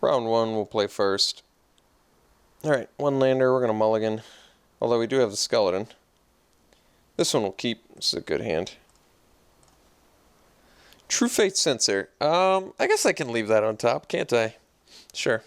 Round one, we'll play first. Alright, one lander, we're going to mulligan. Although we do have the skeleton. This one will keep. This is a good hand. True Fate Sensor. I guess I can leave that on top, can't I? Sure.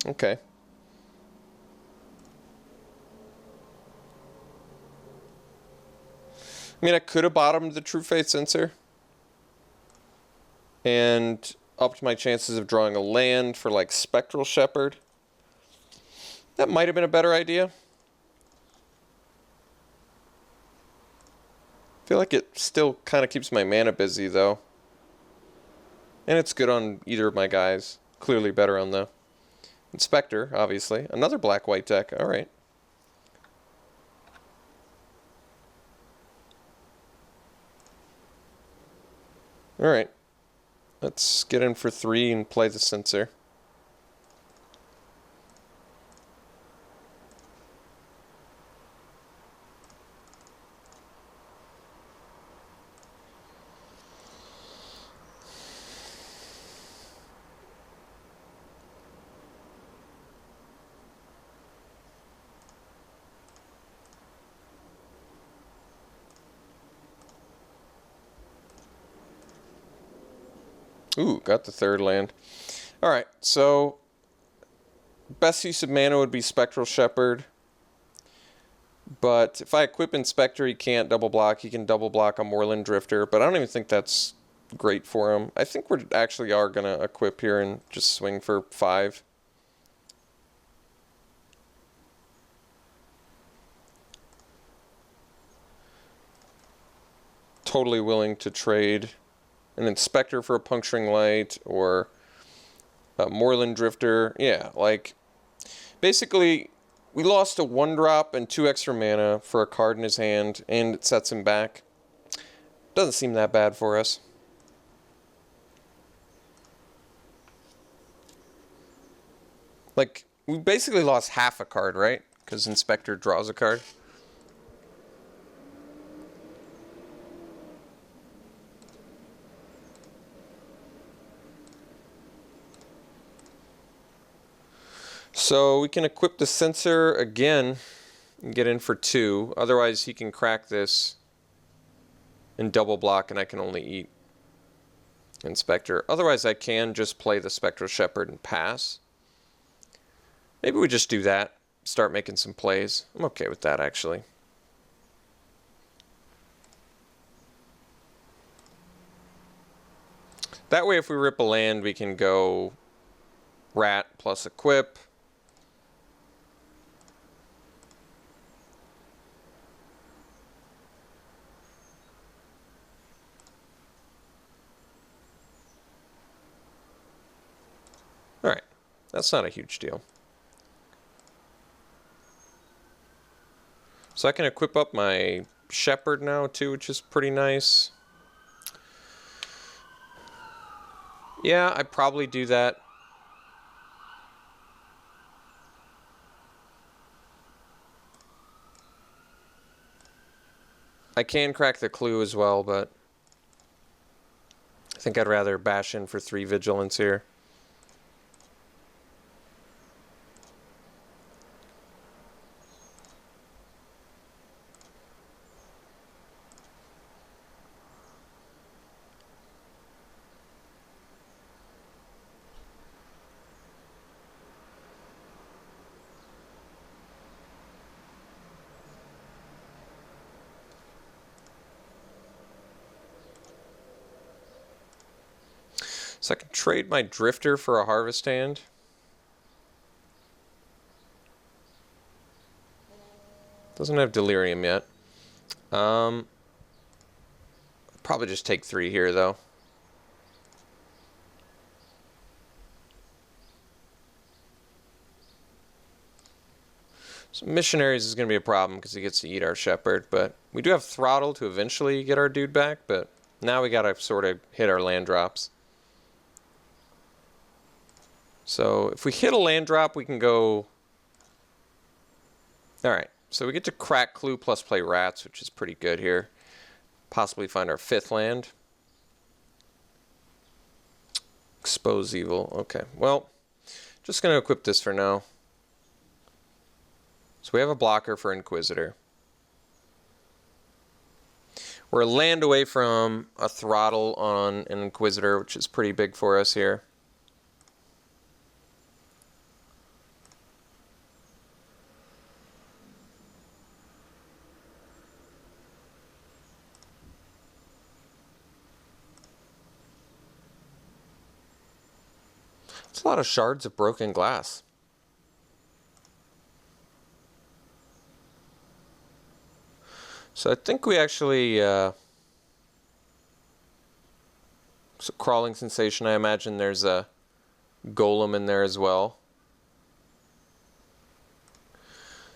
Okay. I mean, I could have bottomed the True Fate Sensor and upped my chances of drawing a land for, like, Spectral Shepherd. That might have been a better idea. I feel like it still kind of keeps my mana busy, though. And it's good on either of my guys. Clearly better on the Inspector, obviously. Another black-white deck. Alright. Alright. Let's get in for 3 and play the Sensor. Ooh, got the third land. Alright, so best use of mana would be Spectral Shepherd. But if I equip Inspector, he can't double block. He can double block a Moorland Drifter, but I don't even think that's great for him. I think we actually are going to equip here and just swing for 5. Totally willing to trade an Inspector for a Puncturing Light or a Moorland Drifter. Yeah, like, basically, we lost a 1-drop and 2 extra mana for a card in his hand, and it sets him back. Doesn't seem that bad for us. Like, we basically lost half a card, right? Because Inspector draws a card. So we can equip the Sensor again and get in for 2. Otherwise, he can crack this and double block, and I can only eat Inspector. Otherwise, I can just play the Spectral Shepherd and pass. Maybe we just do that. Start making some plays. I'm okay with that, actually. That way, if we rip a land, we can go Rat plus equip. Alright, that's not a huge deal. So I can equip up my Shepherd now too, which is pretty nice. Yeah, I'd probably do that. I can crack the Clue as well, but I think I'd rather bash in for 3 Vigilance here. So I can trade my Drifter for a Harvest Hand. Doesn't have Delirium yet. Probably just take 3 here, though. So missionaries is going to be a problem because he gets to eat our shepherd, but we do have throttle to eventually get our dude back, but now we got to sort of hit our land drops. So if we hit a land drop, we can go... Alright, so we get to crack clue plus play rats, which is pretty good here. Possibly find our 5th land. Expose evil. Okay, well, just going to equip this for now. So we have a blocker for Inquisitor. We're a land away from a throttle on an Inquisitor, which is pretty big for us here. It's a lot of shards of broken glass. So I think we actually... so crawling sensation, I imagine there's a golem in there as well.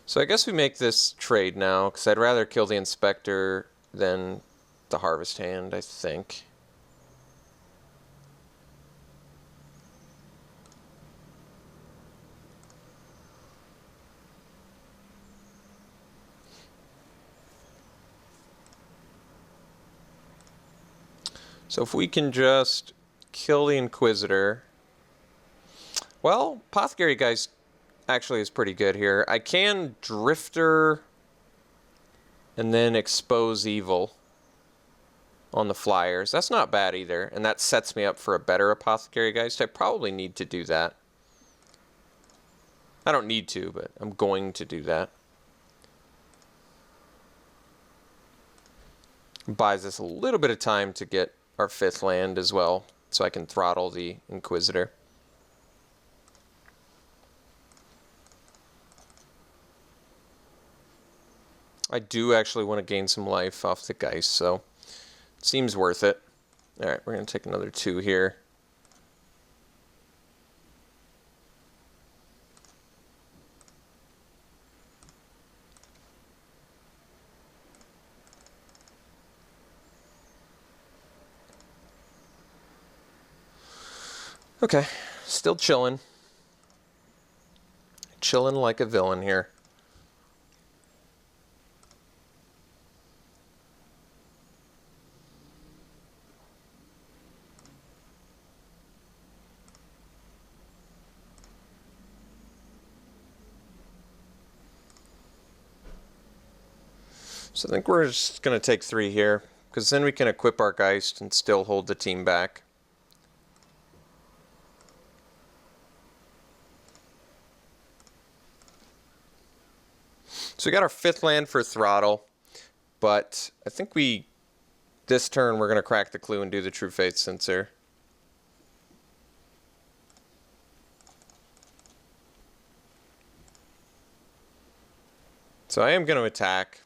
So I guess we make this trade now, because I'd rather kill the Inspector than the Harvest Hand, I think. So if we can just kill the Inquisitor... Well, Apothecary Geist actually is pretty good here. I can Drifter and then Expose Evil on the flyers. That's not bad either, and that sets me up for a better Apothecary Geist. I probably need to do that. I don't need to, but I'm going to do that. Buys us a little bit of time to get our 5th land as well, so I can throttle the Inquisitor. I do actually want to gain some life off the Geist, so it seems worth it. Alright, we're going to take another 2 here. Okay, still chilling. Chilling like a villain here. So I think we're just going to take 3 here, because then we can equip our Geist and still hold the team back. So we got our 5th land for throttle, but I think this turn we're going to crack the clue and do the True Faith Sensor. So I am going to attack,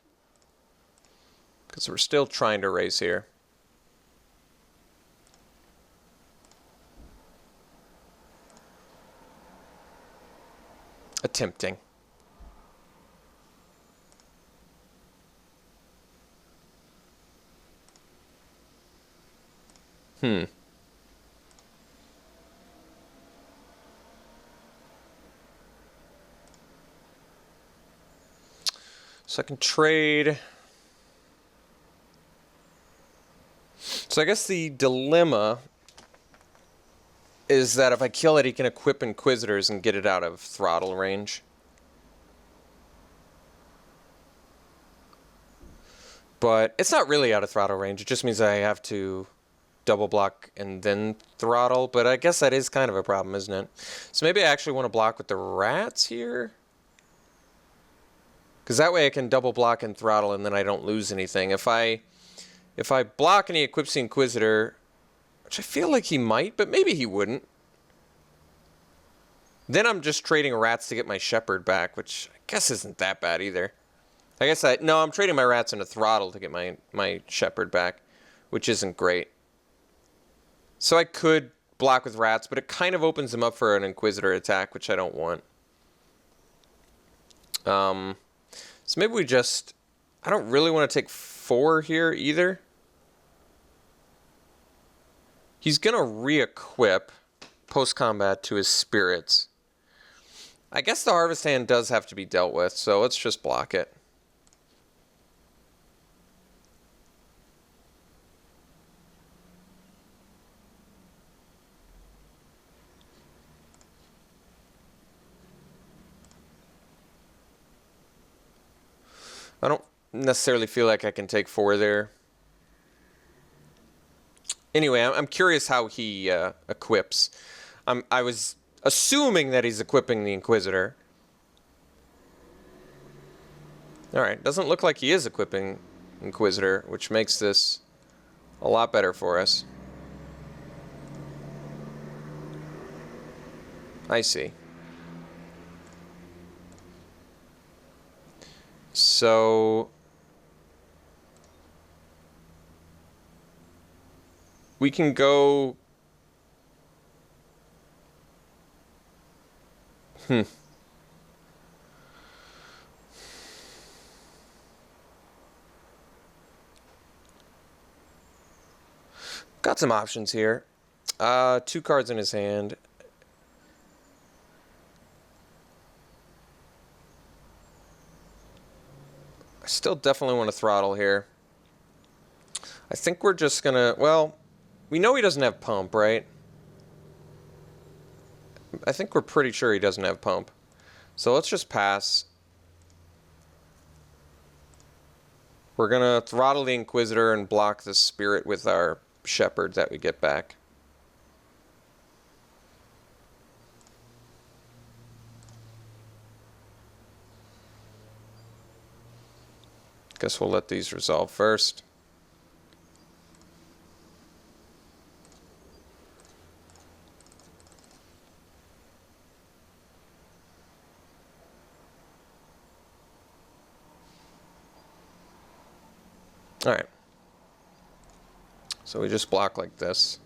because we're still trying to race here. Attempting. So I can trade. So I guess the dilemma is that if I kill it, he can equip Inquisitors and get it out of throttle range. But it's not really out of throttle range. It just means I have to double block and then throttle. But I guess that is kind of a problem, isn't it? So maybe I actually want to block with the rats here. Because that way I can double block and throttle and then I don't lose anything. If I block and he equips the Inquisitor, which I feel like he might, but maybe he wouldn't. Then I'm just trading rats to get my shepherd back, which I guess isn't that bad either. No, I'm trading my rats into throttle to get my shepherd back, which isn't great. So I could block with rats, but it kind of opens them up for an Inquisitor attack, which I don't want. So maybe we just... I don't really want to take 4 here either. He's going to re-equip post-combat to his spirits. I guess the Harvest Hand does have to be dealt with, so let's just block it. I don't necessarily feel like I can take 4 there. Anyway, I'm curious how he equips. I was assuming that he's equipping the Inquisitor. Alright, doesn't look like he is equipping Inquisitor, which makes this a lot better for us. I see. So... we can go... Got some options here. 2 cards in his hand. I still definitely want to throttle here. I think we're just gonna... well, we know he doesn't have pump, right? I think we're pretty sure he doesn't have pump. So let's just pass. We're gonna throttle the Inquisitor and block the Spirit with our Shepherd that we get back. Guess we'll let these resolve first. Alright. So we just block like this.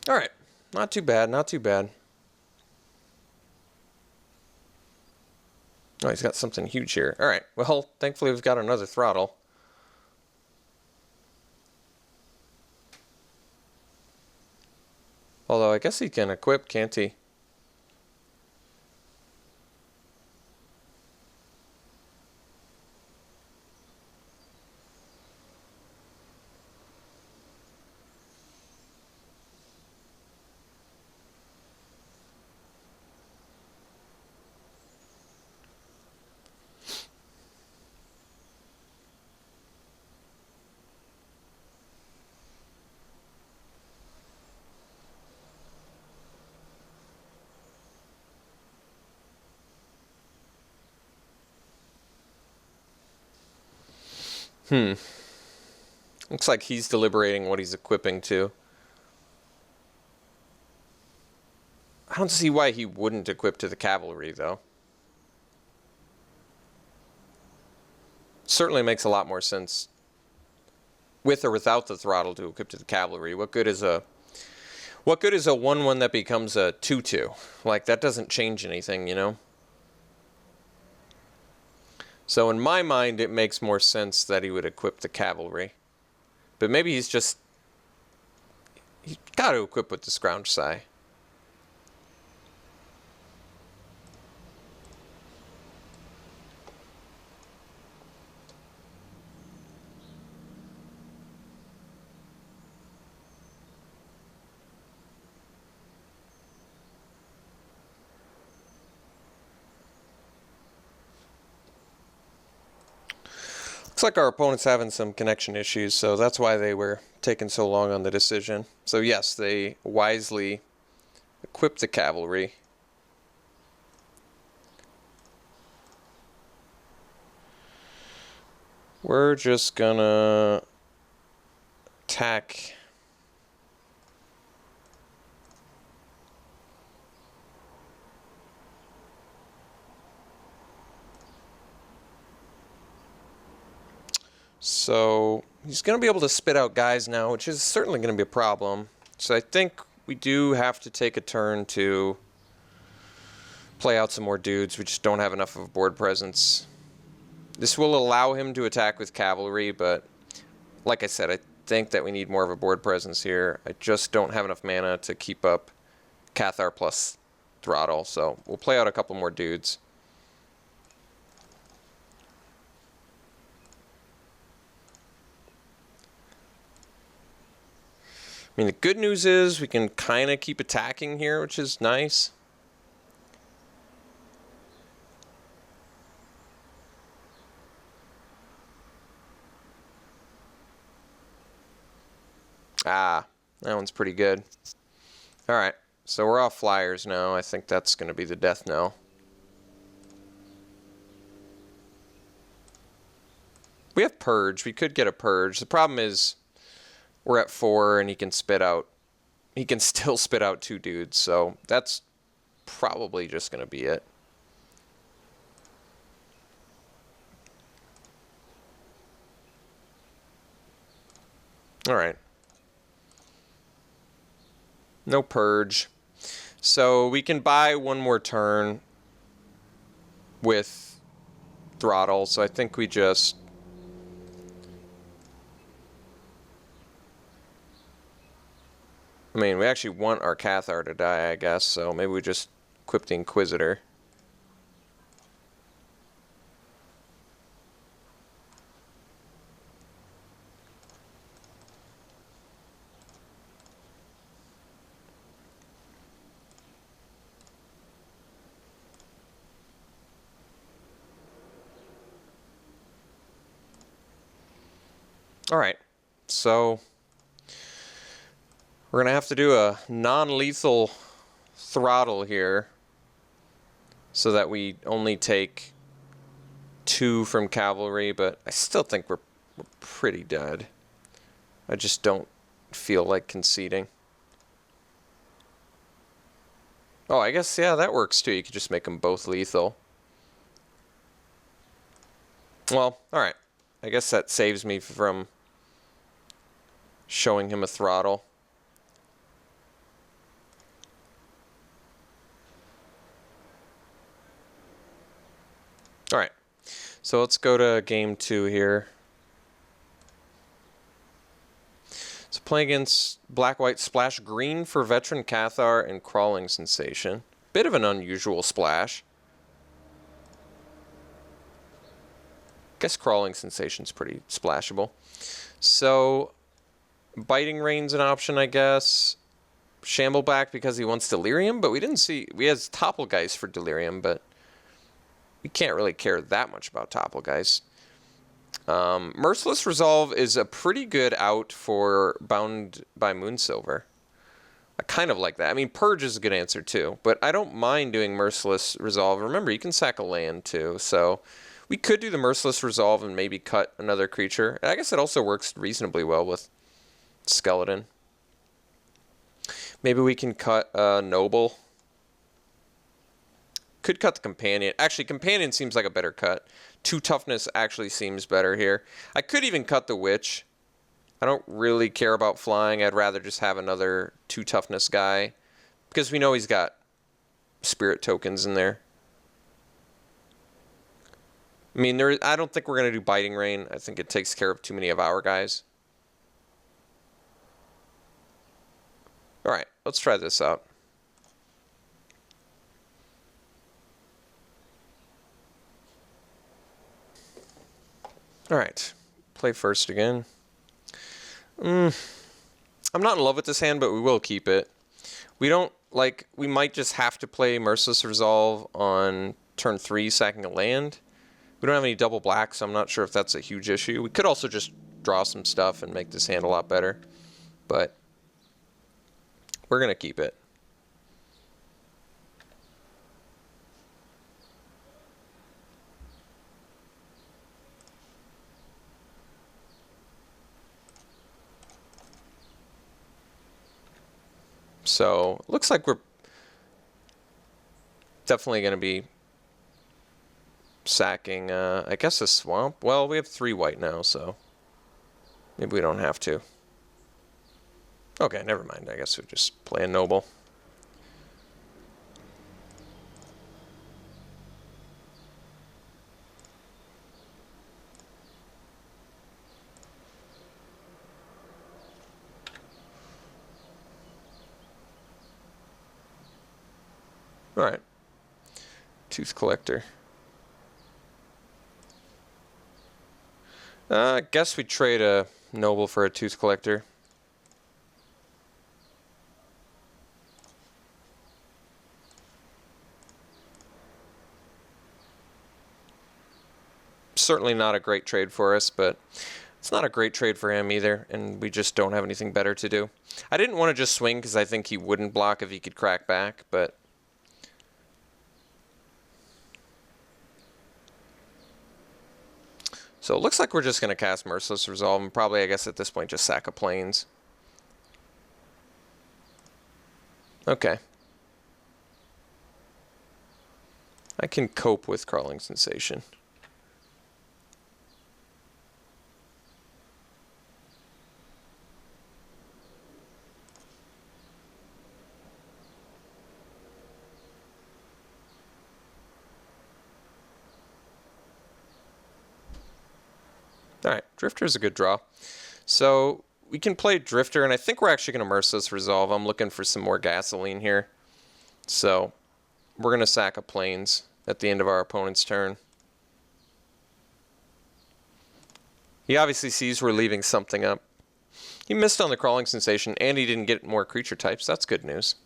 Alright. Not too bad, not too bad. Oh, he's got something huge here. Alright. Well, thankfully we've got another throttle. Although I guess he can equip, can't he? Looks like he's deliberating what he's equipping to. I don't see why he wouldn't equip to the cavalry, though. Certainly makes a lot more sense with or without the throttle to equip to the cavalry. What good is a 1/1 that becomes a 2/2? Like, that doesn't change anything, you know? So in my mind, it makes more sense that he would equip the cavalry. But maybe he's got to equip with the Scrounge Sai. Looks like our opponent's having some connection issues, so that's why they were taking so long on the decision. So yes, they wisely equipped the cavalry. We're just gonna attack. So he's going to be able to spit out guys now, which is certainly going to be a problem. So I think we do have to take a turn to play out some more dudes. We just don't have enough of a board presence. This will allow him to attack with cavalry, but like I said, I think that we need more of a board presence here. I just don't have enough mana to keep up Cathar plus Throttle, so we'll play out a couple more dudes. I mean, the good news is we can kind of keep attacking here, which is nice. Ah, that one's pretty good. All right, so we're off flyers now. I think that's going to be the death knell. We have Purge. We could get a Purge. The problem is we're at 4 and he can spit out. He can still spit out 2 dudes, so that's probably just going to be it. All right. No Purge. So we can buy one more turn with Throttle, so I think we just... I mean, we actually want our Cathar to die, I guess, so maybe we just equip the Inquisitor. Alright, so we're going to have to do a non-lethal Throttle here so that we only take 2 from cavalry, but I still think we're pretty dead. I just don't feel like conceding. Oh, I guess, yeah, that works too. You could just make them both lethal. Well, alright. I guess that saves me from showing him a Throttle. Alright, so let's go to game 2 here. So playing against Black-White Splash Green for Veteran Cathar and Crawling Sensation. Bit of an unusual splash. Guess Crawling Sensation's pretty splashable. So Biting Rain's an option, I guess. Shambleback because he wants Delirium, but we didn't see... We had Topplegeist for Delirium, but we can't really care that much about Topplegeist. Merciless Resolve is a pretty good out for Bound by Moonsilver. I kind of like that. I mean, Purge is a good answer too, but I don't mind doing Merciless Resolve. Remember, you can sack a land too, so we could do the Merciless Resolve and maybe cut another creature. I guess it also works reasonably well with Skeleton. Maybe we can cut Noble. Could cut the Companion. Actually, Companion seems like a better cut. 2 toughness actually seems better here. I could even cut the Witch. I don't really care about flying. I'd rather just have another 2 toughness guy. Because we know he's got spirit tokens in there. I mean, I don't think we're going to do Biting Rain. I think it takes care of too many of our guys. Alright, let's try this out. Alright, play first again. I'm not in love with this hand, but we will keep it. We don't, like, we might just have to play Merciless Resolve on turn 3, sacking a land. We don't have any double black, so I'm not sure if that's a huge issue. We could also just draw some stuff and make this hand a lot better. But we're going to keep it. So, looks like we're definitely going to be sacking, I guess, a swamp. Well, we have 3 white now, so maybe we don't have to. Okay, never mind. I guess we just play a Noble. Alright. Tooth collector. I guess we trade a noble for a tooth collector. Certainly not a great trade for us, but it's not a great trade for him either, and we just don't have anything better to do. I didn't want to just swing because I think he wouldn't block if he could crack back, but... So it looks like we're just going to cast Merciless Resolve, and probably, I guess, at this point, just sack a Plains. Okay. I can cope with Crawling Sensation. Alright, Drifter is a good draw. So we can play Drifter, and I think we're actually going to Merciless Resolve. I'm looking for some more gasoline here. So we're going to sack a Plains at the end of our opponent's turn. He obviously sees we're leaving something up. He missed on the Crawling Sensation, and he didn't get more creature types. That's good news.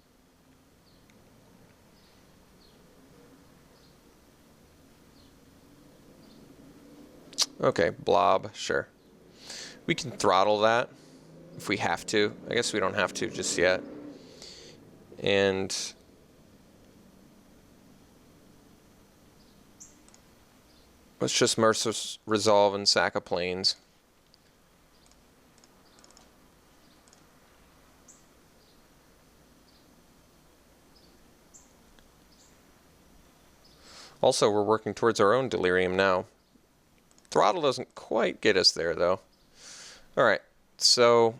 Okay, Blob, sure. We can throttle that if we have to. I guess we don't have to just yet. And let's just Merciless Resolve and sack a Plains. Also, we're working towards our own Delirium now. Throttle doesn't quite get us there, though. Alright, so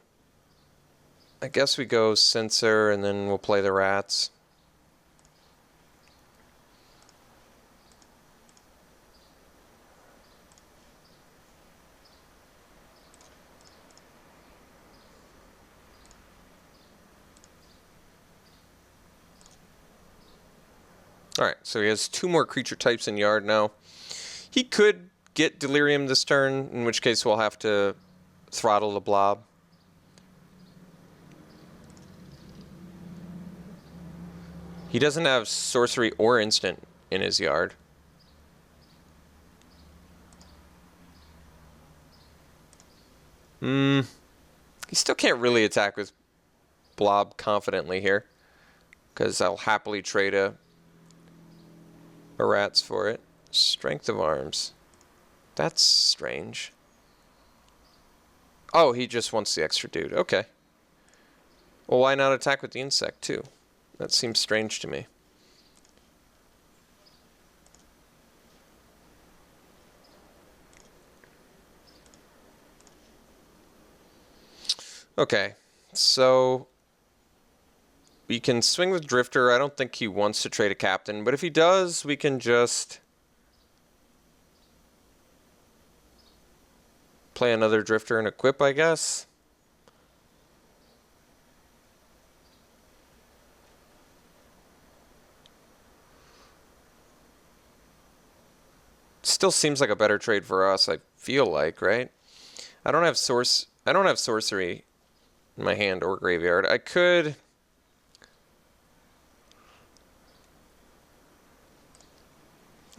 I guess we go Censor, and then we'll play the Rats. Alright, so he has 2 more creature types in yard now. He could get Delirium this turn, in which case we'll have to throttle the Blob. He doesn't have sorcery or instant in his yard. He still can't really attack with Blob confidently here, because I'll happily trade a Rats for it. Strength of Arms. That's strange. Oh, he just wants the extra dude. Okay. Well, why not attack with the insect, too? That seems strange to me. Okay. So we can swing with Drifter. I don't think he wants to trade a captain, but if he does, we can just play another Drifter and equip, I guess. Still seems like a better trade for us, I feel like, right? I don't have sorcery in my hand or graveyard. I could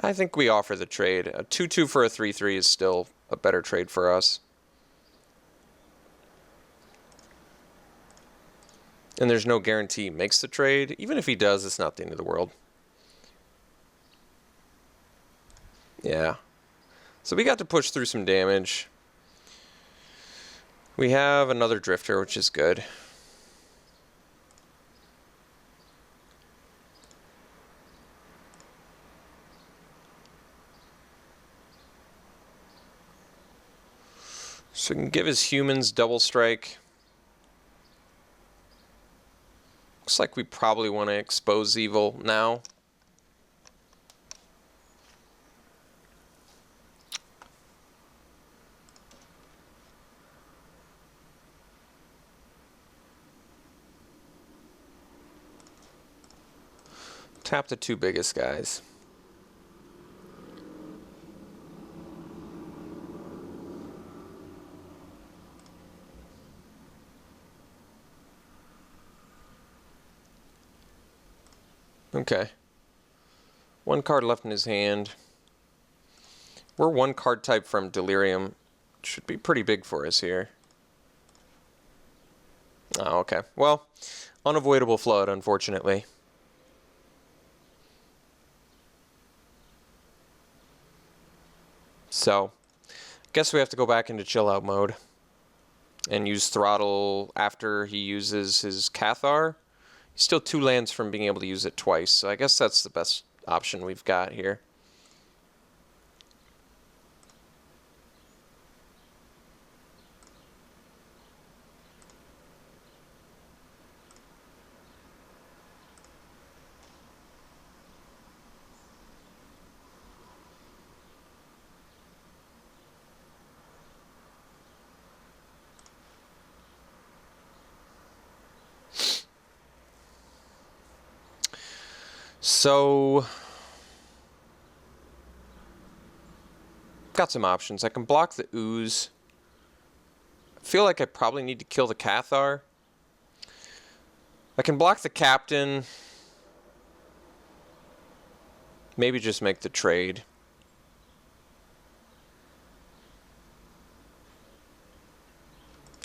I think we offer the trade. A 2/2 for a 3/3 is still a better trade for us. And there's no guarantee he makes the trade. Even if he does, it's not the end of the world. Yeah. So we got to push through some damage. We have another Drifter, which is good. So we can give his humans double strike. Looks like we probably want to expose evil now. Tap the two biggest guys. Okay. One card left in his hand. We're one card type from Delirium. Should be pretty big for us here. Oh, okay. Well, unavoidable flood, unfortunately. So, guess we have to go back into chill out mode and use Throttle after he uses his Cathar. He's still 2 lands from being able to use it twice, so I guess that's the best option we've got here. So, got some options. I can block the Ooze. I feel like I probably need to kill the Cathar. I can block the Captain. Maybe just make the trade.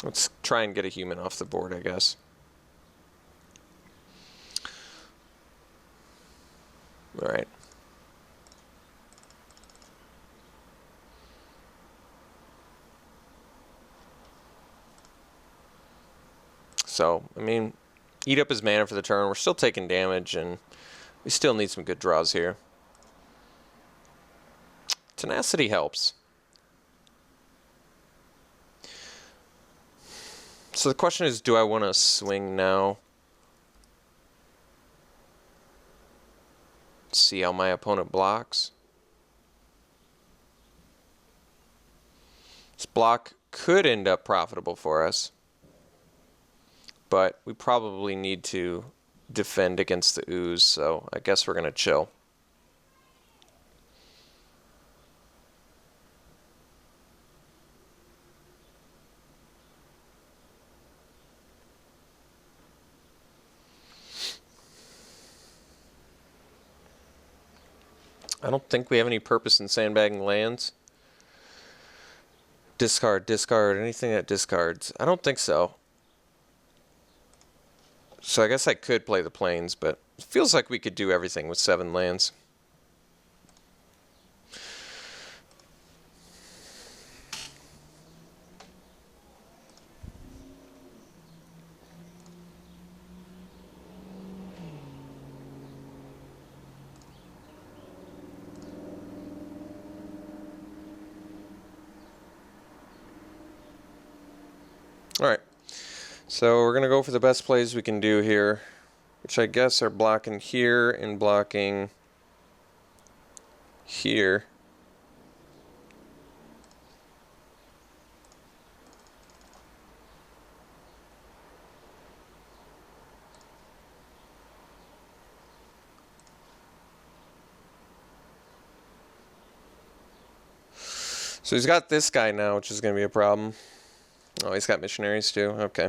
Let's try and get a human off the board, I guess. All right. So, I mean, eat up his mana for the turn. We're still taking damage, and we still need some good draws here. Tenacity helps. So the question is, do I want to swing now? See how my opponent blocks. This block could end up profitable for us, but we probably need to defend against the Ooze, so I guess we're going to chill. I don't think we have any purpose in sandbagging lands. Discard, discard, anything that discards. I don't think so. So I guess I could play the Plains, but it feels like we could do everything with 7 lands. Alright, so we're going to go for the best plays we can do here, which I guess are blocking here and blocking here. So he's got this guy now, which is going to be a problem. Oh, he's got missionaries too? Okay.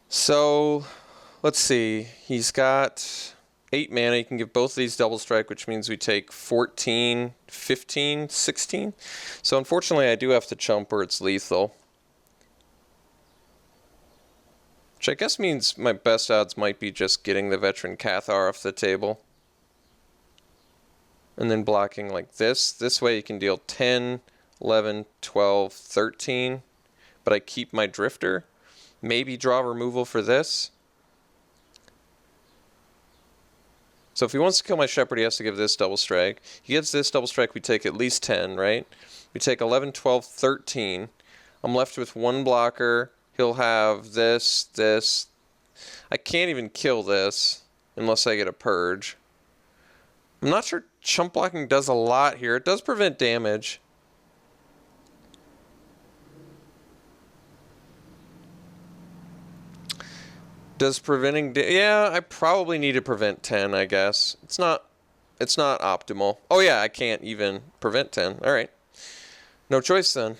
So, let's see. He's got 8 mana. You can give both of these double strike, which means we take 14, 15, 16. So, unfortunately, I do have to chump or it's lethal. Which I guess means my best odds might be just getting the veteran Cathar off the table. and then blocking like this. This way you can deal 10, 11, 12, 13, but I keep my drifter. Maybe draw removal for this. So if he wants to kill my shepherd, he has to give this double strike. He gets this double strike, we take at least 10, right? We take 11, 12, 13. I'm left with one blocker. He'll have this, this. I can't even kill this unless I get a purge. I'm not sure chump blocking does a lot here. It does prevent damage. Does preventing... yeah, I probably need to prevent 10, I guess. It's not optimal. Oh yeah, I can't even prevent 10. All right. No choice then.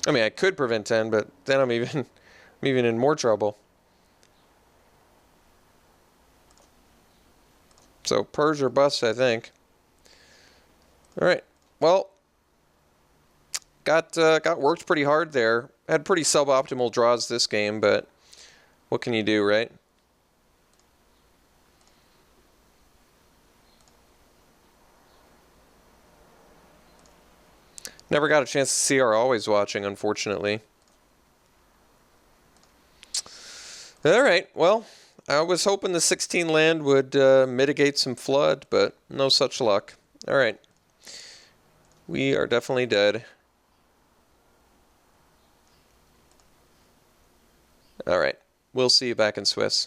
I mean, I could prevent 10, but then I'm even in more trouble. So purge or bust, I think. All right. Well, got worked pretty hard there. Had pretty suboptimal draws this game, but what can you do, right? Never got a chance to see our always watching, unfortunately. All right, well, I was hoping the 16 land would mitigate some flood, but no such luck. All right. We are definitely dead. All right. We'll see you back in Swiss.